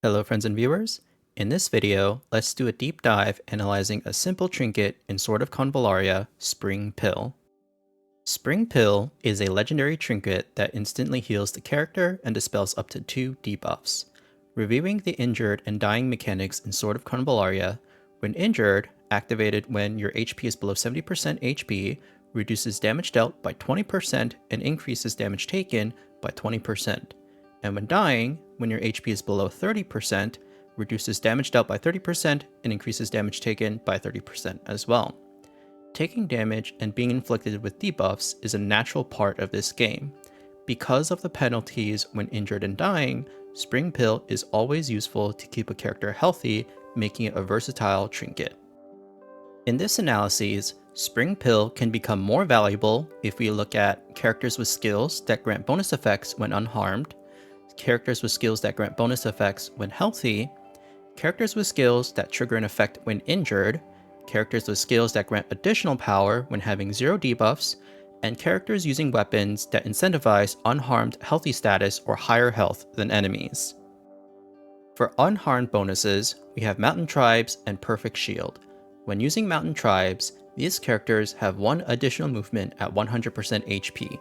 Hello friends and viewers. In this video, let's do a deep dive analyzing a simple trinket in Sword of Convallaria, Spring Pill. Spring Pill is a legendary trinket that instantly heals the character and dispels up to 2 debuffs. Reviewing the injured and dying mechanics in Sword of Convallaria, when injured, activated when your HP is below 70% HP, reduces damage dealt by 20% and increases damage taken by 20%. And when dying, when your HP is below 30%, reduces damage dealt by 30% and increases damage taken by 30% as well. Taking damage and being inflicted with debuffs is a natural part of this game. Because of the penalties when injured and dying, Spring Pill is always useful to keep a character healthy, making it a versatile trinket. In this analysis, Spring Pill can become more valuable if we look at characters with skills that grant bonus effects when unharmed, characters with skills that grant bonus effects when healthy, characters with skills that trigger an effect when injured, characters with skills that grant additional power when having 0 debuffs, and characters using weapons that incentivize unharmed healthy status or higher health than enemies. For unharmed bonuses, we have Mountain Tribes and Perfect Shield. When using Mountain Tribes, these characters have 1 additional movement at 100% HP.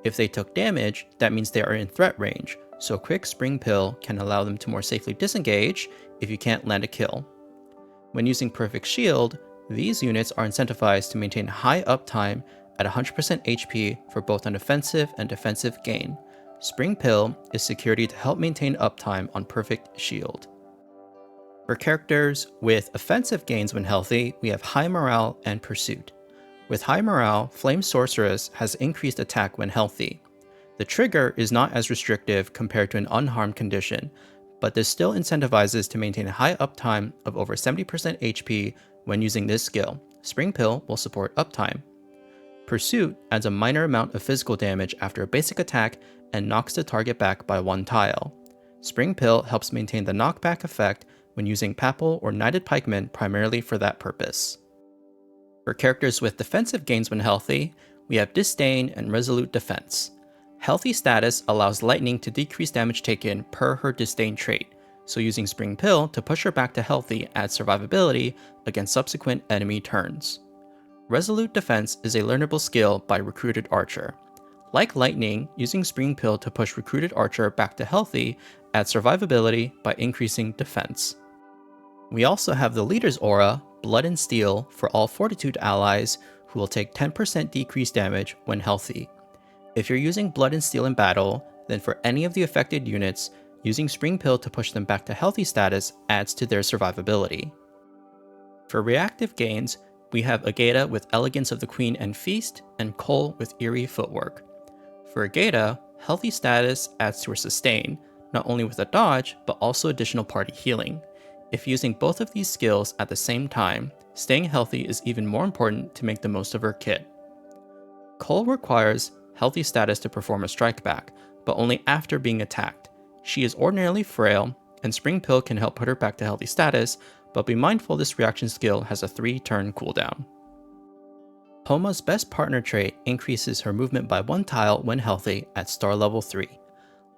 If they took damage, that means they are in threat range, so Quick Spring Pill can allow them to more safely disengage if you can't land a kill. When using Perfect Shield, these units are incentivized to maintain high uptime at 100% HP for both an offensive and defensive gain. Spring Pill is security to help maintain uptime on Perfect Shield. For characters with offensive gains when healthy, we have High Morale and Pursuit. With High Morale, Flame Sorceress has increased attack when healthy. The trigger is not as restrictive compared to an unharmed condition, but this still incentivizes to maintain a high uptime of over 70% HP when using this skill. Spring Pill will support uptime. Pursuit adds a minor amount of physical damage after a basic attack and knocks the target back by 1 tile. Spring Pill helps maintain the knockback effect when using Papal or Knighted Pikemen primarily for that purpose. For characters with defensive gains when healthy, we have Disdain and Resolute Defense. Healthy status allows Lightning to decrease damage taken per her Disdain trait, so using Spring Pill to push her back to healthy adds survivability against subsequent enemy turns. Resolute Defense is a learnable skill by Recruited Archer. Like Lightning, using Spring Pill to push Recruited Archer back to healthy adds survivability by increasing defense. We also have the Leader's Aura, Blood and Steel, for all Fortitude allies who will take 10% decreased damage when healthy. If you're using Blood and Steel in battle, then for any of the affected units, using Spring Pill to push them back to healthy status adds to their survivability. For reactive gains, we have Agata with Elegance of the Queen and Feast, and Cole with Eerie Footwork. For Agata, healthy status adds to her sustain, not only with a dodge, but also additional party healing. If using both of these skills at the same time, staying healthy is even more important to make the most of her kit. Cole requires healthy status to perform a strike back, but only after being attacked. She is ordinarily frail, and Spring Pill can help put her back to healthy status, but be mindful this reaction skill has a 3-turn cooldown. Homa's best partner trait increases her movement by 1 tile when healthy at star level 3.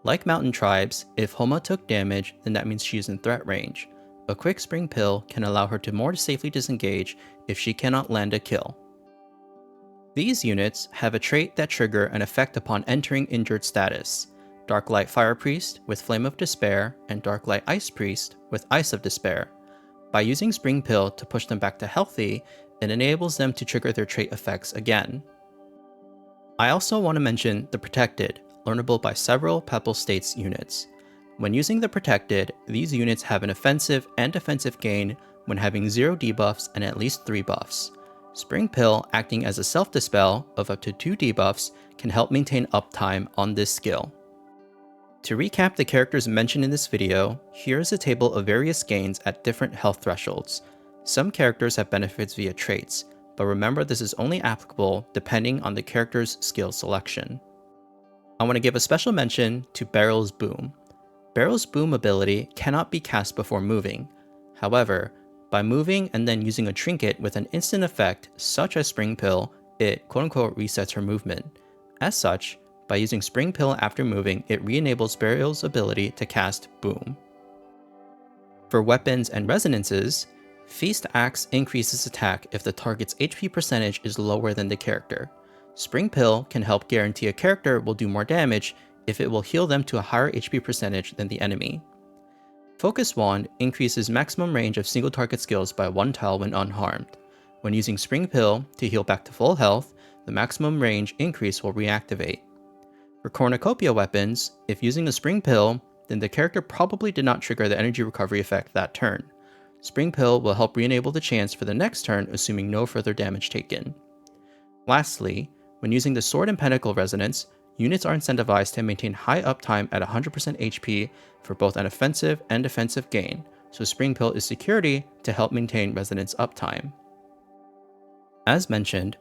Like Mountain Tribes, if Homa took damage, then that means she is in threat range. A Quick Spring Pill can allow her to more safely disengage if she cannot land a kill. These units have a trait that trigger an effect upon entering injured status. Darklight Fire Priest with Flame of Despair and Darklight Ice Priest with Ice of Despair. By using Spring Pill to push them back to healthy, it enables them to trigger their trait effects again. I also want to mention the Protected, learnable by several Papal States units. When using the Protected, these units have an offensive and defensive gain when having 0 debuffs and at least 3 buffs. Spring Pill, acting as a self-dispel of up to 2 debuffs, can help maintain uptime on this skill. To recap the characters mentioned in this video, here is a table of various gains at different health thresholds. Some characters have benefits via traits, but remember this is only applicable depending on the character's skill selection. I want to give a special mention to Barrel's Boom. Barrel's Boom ability cannot be cast before moving. However, by moving and then using a trinket with an instant effect such as Spring Pill, it quote-unquote resets her movement. As such, by using Spring Pill after moving, it re-enables Barrel's ability to cast Boom. For weapons and resonances, Feast Axe increases attack if the target's HP percentage is lower than the character. Spring Pill can help guarantee a character will do more damage if it will heal them to a higher HP percentage than the enemy. Focus Wand increases maximum range of single target skills by 1 tile when unharmed. When using Spring Pill to heal back to full health, the maximum range increase will reactivate. For Cornucopia weapons, if using a Spring Pill, then the character probably did not trigger the energy recovery effect that turn. Spring Pill will help re-enable the chance for the next turn, assuming no further damage taken. Lastly, when using the Sword and Pentacle Resonance, units are incentivized to maintain high uptime at 100% HP for both an offensive and defensive gain, so Spring Pill is security to help maintain resonance uptime. As mentioned,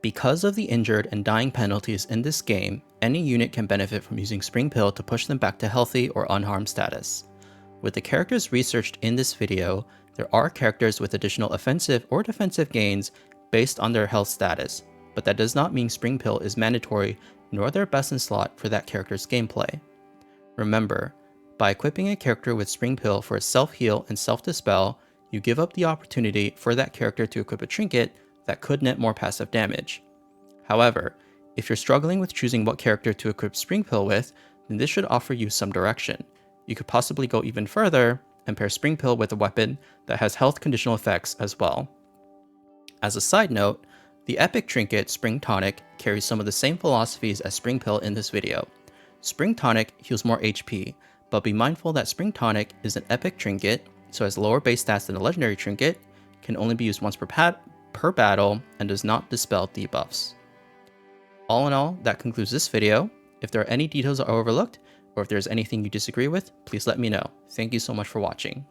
because of the injured and dying penalties in this game, any unit can benefit from using Spring Pill to push them back to healthy or unharmed status. With the characters researched in this video, there are characters with additional offensive or defensive gains based on their health status, but that does not mean Spring Pill is mandatory nor their best in slot for that character's gameplay. Remember, by equipping a character with Spring Pill for self-heal and self-dispel, you give up the opportunity for that character to equip a trinket that could net more passive damage. However, if you're struggling with choosing what character to equip Spring Pill with, then this should offer you some direction. You could possibly go even further and pair Spring Pill with a weapon that has health conditional effects as well. As a side note, the epic trinket Spring Tonic carries some of the same philosophies as Spring Pill in this video. Spring Tonic heals more HP, but be mindful that Spring Tonic is an epic trinket, so has lower base stats than a legendary trinket, can only be used once per battle, and does not dispel debuffs. All in all, that concludes this video. If there are any details I overlooked, or if there's anything you disagree with, please let me know. Thank you so much for watching.